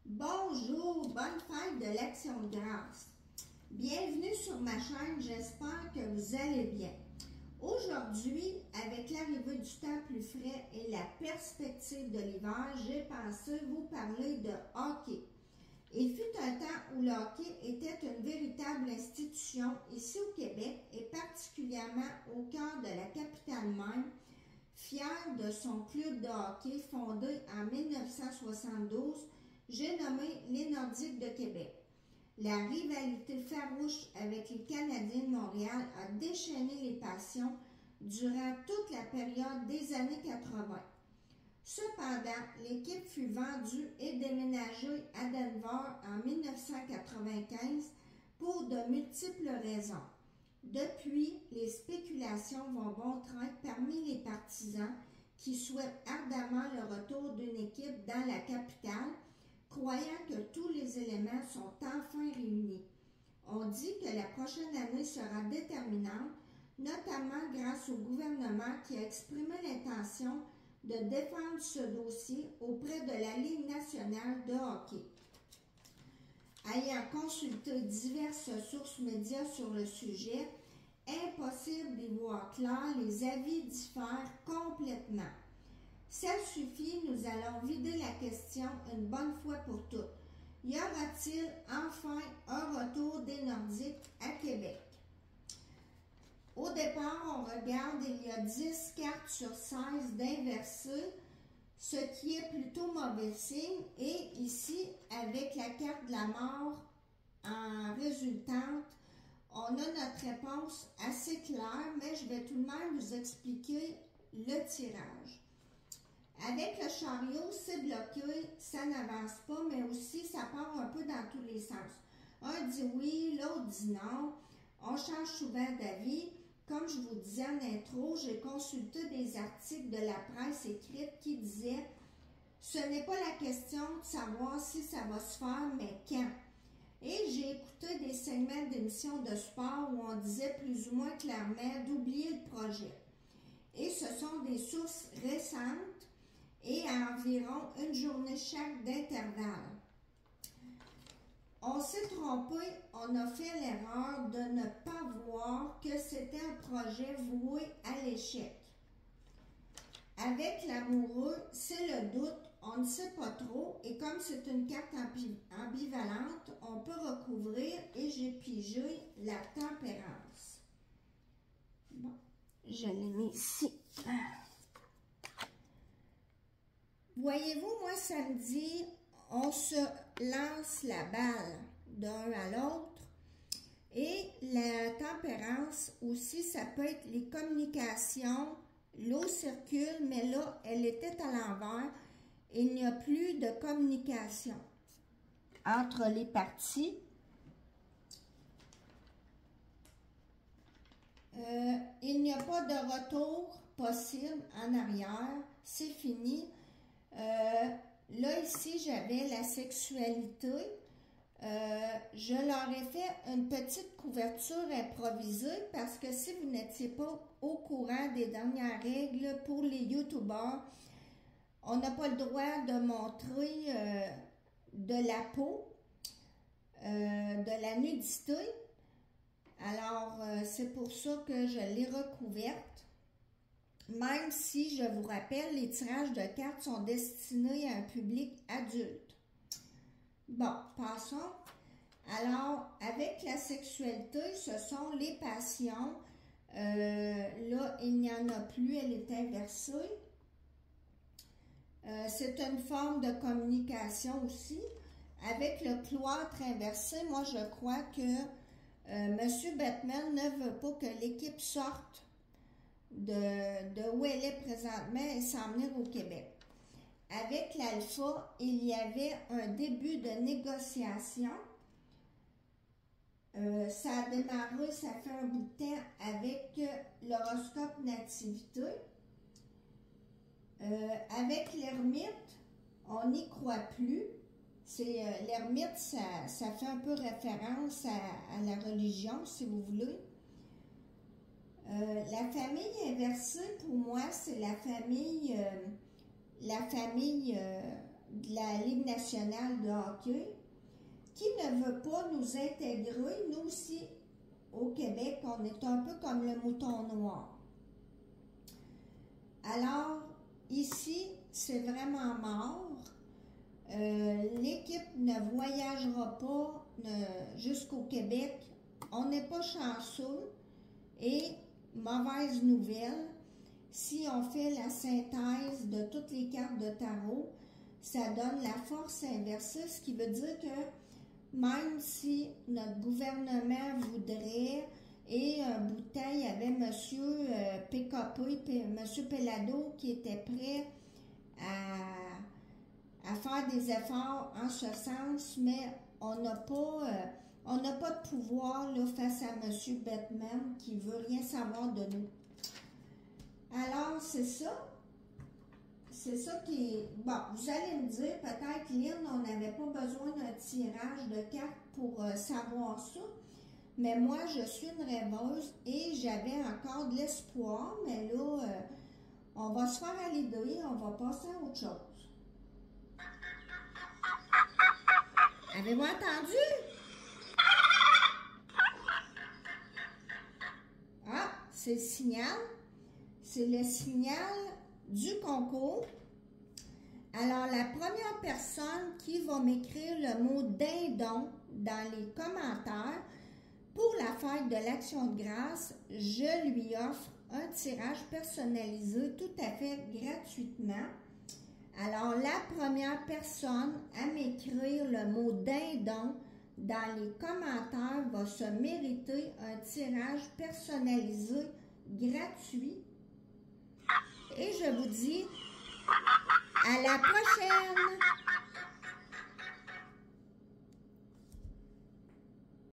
Bonjour, bonne fête de l'Action de grâce. Bienvenue sur ma chaîne, j'espère que vous allez bien. Aujourd'hui, avec l'arrivée du temps plus frais et la perspective de l'hiver, j'ai pensé vous parler de hockey. Il fut un temps où le hockey était une véritable institution ici au Québec et particulièrement au cœur de la capitale même, fier de son club de hockey fondé en 1972, j'ai nommé les Nordiques de Québec. La rivalité farouche avec les Canadiens de Montréal a déchaîné les passions durant toute la période des années 80. Cependant, l'équipe fut vendue et déménagée à Denver en 1995 pour de multiples raisons. Depuis, les spéculations vont bon train parmi les partisans qui souhaitent ardemment le retour d'une équipe dans la capitale, croyant que tous les éléments sont enfin réunis. On dit que la prochaine année sera déterminante, notamment grâce au gouvernement qui a exprimé l'intention de défendre ce dossier auprès de la Ligue nationale de hockey. Ayant consulté diverses sources médias sur le sujet, impossible d'y voir clair, les avis diffèrent complètement. Ça suffit, nous allons vider la question une bonne fois pour toutes. Y aura-t-il enfin un retour des Nordiques à Québec? Au départ, on regarde, il y a 10 cartes sur 16 d'inversés, ce qui est plutôt mauvais signe. Et ici, avec la carte de la mort en résultante, on a notre réponse assez claire, mais je vais tout de même vous expliquer le tirage. Avec le chariot, c'est bloqué, ça n'avance pas, mais aussi ça part un peu dans tous les sens. Un dit oui, l'autre dit non. On change souvent d'avis. Comme je vous disais en intro, j'ai consulté des articles de la presse écrite qui disaient « Ce n'est pas la question de savoir si ça va se faire, mais quand ». Et j'ai écouté des segments d'émissions de sport où on disait plus ou moins clairement d'oublier le projet. Et ce sont des sources récentes et à environ une journée chaque d'intervalle. On s'est trompé, on a fait l'erreur de ne pas voir que c'était un projet voué à l'échec. Avec l'amoureux, c'est le doute, on ne sait pas trop, et comme c'est une carte ambivalente, on peut recouvrir, et j'ai pigé la tempérance. Bon, je l'ai mis ici. Voyez-vous, moi, samedi, on se lance la balle d'un à l'autre. Et la tempérance aussi, ça peut être les communications. L'eau circule, mais là, elle était à l'envers. Il n'y a plus de communication entre les parties. Il n'y a pas de retour possible en arrière. C'est fini. Là, ici, j'avais la sexualité. Je leur ai fait une petite couverture improvisée parce que si vous n'étiez pas au courant des dernières règles pour les youtubeurs, on n'a pas le droit de montrer de la peau, de la nudité. Alors, c'est pour ça que je l'ai recouverte. Même si, je vous rappelle, les tirages de cartes sont destinés à un public adulte. Bon, passons. Alors, avec la sexualité, ce sont les passions. Là, il n'y en a plus, elle est inversée. C'est une forme de communication aussi. Avec le cloître inversé, moi, je crois que M. Batman ne veut pas que l'équipe sorte de où elle est présentement et s'en venir au Québec. Avec l'alpha, il y avait un début de négociation. Ça a démarré, ça fait un bout de temps avec l'horoscope nativité. Avec l'ermite, on n'y croit plus. L'ermite, ça fait un peu référence à la religion, si vous voulez. La famille inversée, pour moi, c'est la famille de la Ligue nationale de hockey qui ne veut pas nous intégrer. Nous aussi, au Québec, on est un peu comme le mouton noir. Alors, ici, c'est vraiment mort. L'équipe ne voyagera pas jusqu'au Québec. On n'est pas chanceux. Et, mauvaise nouvelle, si on fait la synthèse de toutes les cartes de tarot, ça donne la force inversée, ce qui veut dire que même si notre gouvernement voudrait, et un bout de temps, il y avait M. PKP, M. Pellado, qui était prêt à faire des efforts en ce sens, mais on n'a pas de pouvoir là, face à M. Batman qui ne veut rien savoir de nous. Alors, c'est ça. C'est ça qui est... Bon, vous allez me dire, peut-être, Lynn, on n'avait pas besoin d'un tirage de cartes pour savoir ça. Mais moi, je suis une rêveuse et j'avais encore de l'espoir. Mais là, on va se faire à l'idée, on va passer à autre chose. Avez-vous entendu? Ah, c'est le signal. C'est le signal du concours. Alors, la première personne qui va m'écrire le mot dindon dans les commentaires, pour la fête de l'Action de grâce, je lui offre un tirage personnalisé tout à fait gratuitement. Alors, la première personne à m'écrire le mot dindon dans les commentaires va se mériter un tirage personnalisé gratuit. Et je vous dis à la prochaine!